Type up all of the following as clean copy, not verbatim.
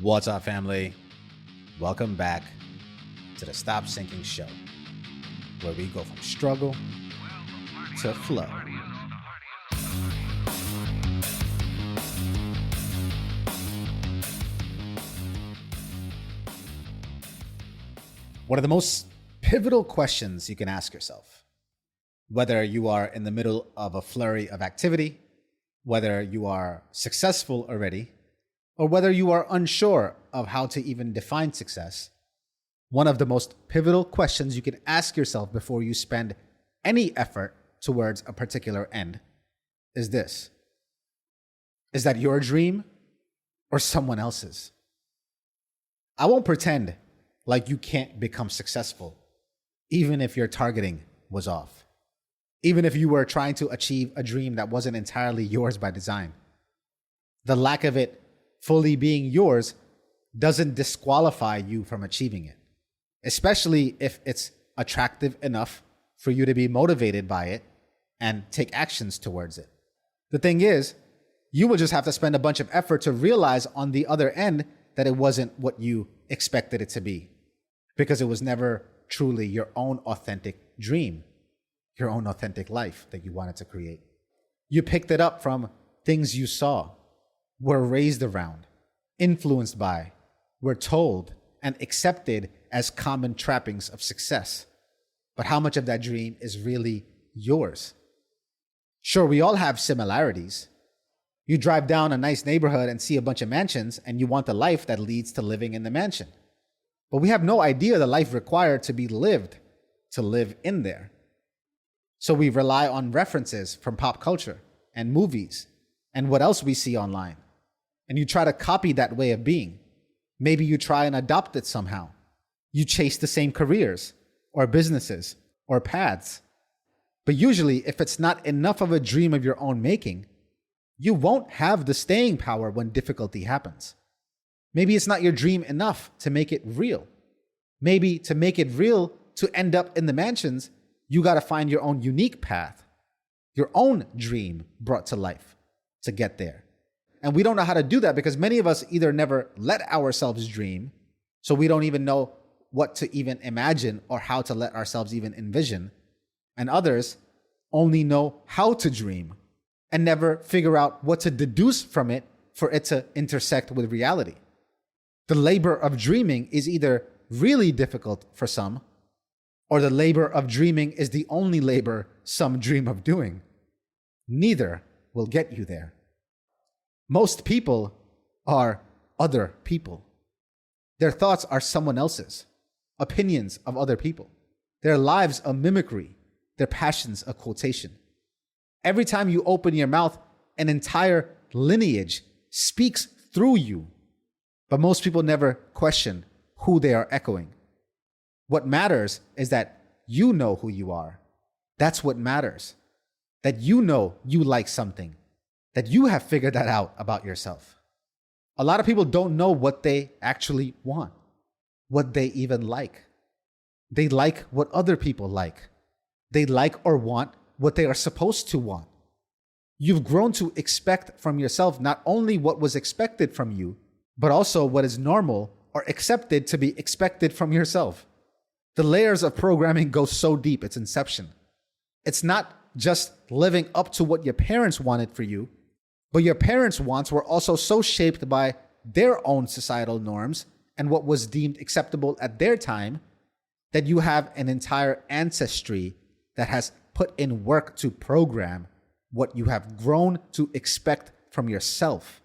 What's up, family? Welcome back to the Stop Sinking Show, where we go from struggle to flow. One of the most pivotal questions you can ask yourself, whether you are in the middle of a flurry of activity, whether you are successful already, or whether you are unsure of how to even define success, one of the most pivotal questions you can ask yourself before you spend any effort towards a particular end is this: is that your dream or someone else's? I won't pretend like you can't become successful, even if your targeting was off, even if you were trying to achieve a dream that wasn't entirely yours by design. The lack of it fully being yours doesn't disqualify you from achieving it, especially if it's attractive enough for you to be motivated by it and take actions towards it. The thing is, you will just have to spend a bunch of effort to realize on the other end that it wasn't what you expected it to be, because it was never truly your own authentic dream, your own authentic life that you wanted to create. You picked it up from things you saw, were raised around, influenced by, were told, and accepted as common trappings of success. But how much of that dream is really yours? Sure, we all have similarities. You drive down a nice neighborhood and see a bunch of mansions, and you want the life that leads to living in the mansion. But we have no idea the life required to be lived, to live in there. So we rely on references from pop culture and movies and what else we see online. And you try to copy that way of being. Maybe you try and adopt it somehow. You chase the same careers or businesses or paths. But usually, if it's not enough of a dream of your own making, you won't have the staying power when difficulty happens. Maybe it's not your dream enough to make it real. Maybe to make it real, to end up in the mansions, you got to find your own unique path, your own dream brought to life to get there. And we don't know how to do that because many of us either never let ourselves dream, so we don't even know what to even imagine or how to let ourselves even envision. And others only know how to dream and never figure out what to deduce from it for it to intersect with reality. The labor of dreaming is either really difficult for some, or the labor of dreaming is the only labor some dream of doing. Neither will get you there. Most people are other people. Their thoughts are someone else's, opinions of other people, their lives a mimicry, their passions a quotation. Every time you open your mouth, an entire lineage speaks through you. But most people never question who they are echoing. What matters is that you know who you are. That's what matters. That you know you like something. That you have figured that out about yourself. A lot of people don't know what they actually want, what they even like. They like what other people like. They like or want what they are supposed to want. You've grown to expect from yourself not only what was expected from you, but also what is normal or accepted to be expected from yourself. The layers of programming go so deep, it's inception. It's not just living up to what your parents wanted for you, but your parents' wants were also so shaped by their own societal norms and what was deemed acceptable at their time that you have an entire ancestry that has put in work to program what you have grown to expect from yourself.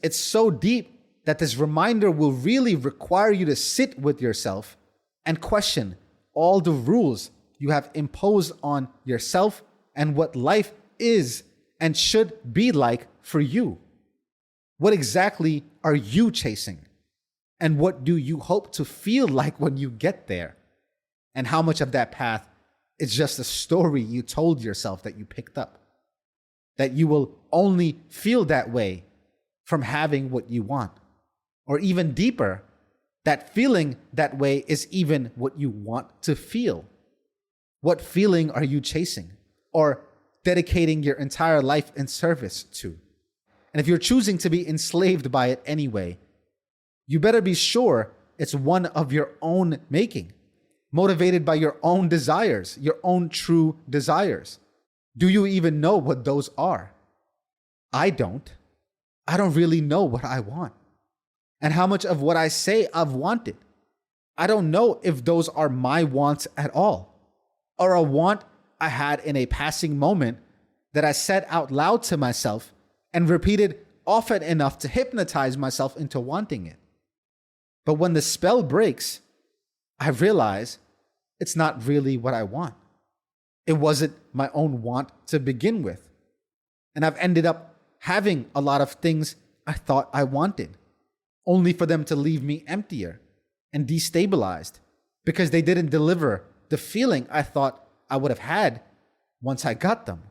It's so deep that this reminder will really require you to sit with yourself and question all the rules you have imposed on yourself and what life is and should be like for you. What exactly are you chasing? And what do you hope to feel like when you get there? And how much of that path is just a story you told yourself that you picked up? That you will only feel that way from having what you want. Or even deeper, that feeling that way is even what you want to feel. What feeling are you chasing or dedicating your entire life in service to? And if you're choosing to be enslaved by it anyway, You better be sure it's one of your own making, motivated by your own desires, your own true desires. Do you even know what those are? I don't. I don't really know what I want and how much of what I say I've wanted. I don't know if those are my wants at all, or a want I had in a passing moment that I said out loud to myself and repeated often enough to hypnotize myself into wanting it. But when the spell breaks, I realize it's not really what I want. It wasn't my own want to begin with. And I've ended up having a lot of things I thought I wanted, only for them to leave me emptier and destabilized because they didn't deliver the feeling I thought I would have had once I got them.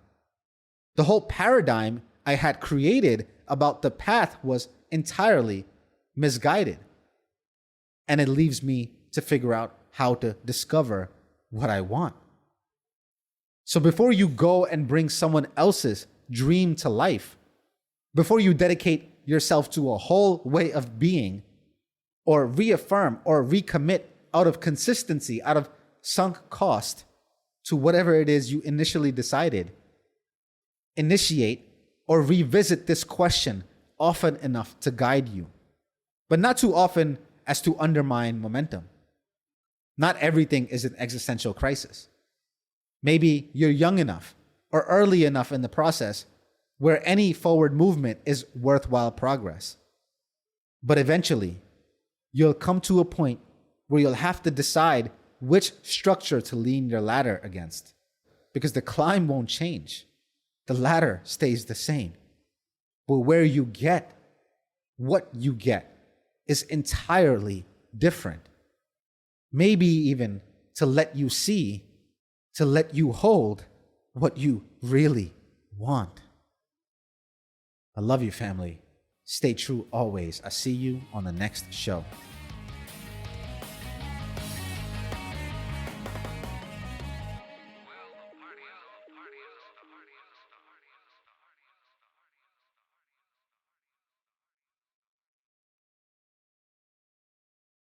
The whole paradigm I had created about the path was entirely misguided. And it leaves me to figure out how to discover what I want. So before you go and bring someone else's dream to life, before you dedicate yourself to a whole way of being, or reaffirm or recommit out of consistency, out of sunk cost to whatever it is you initially decided, initiate or revisit this question often enough to guide you, but not too often as to undermine momentum. Not everything is an existential crisis. Maybe you're young enough or early enough in the process where any forward movement is worthwhile progress. But eventually, you'll come to a point where you'll have to decide which structure to lean your ladder against, because the climb won't change. The ladder stays the same. But where you get, what you get, is entirely different. Maybe even to let you see, to let you hold what you really want. I love you, family. Stay true always. I see you on the next show.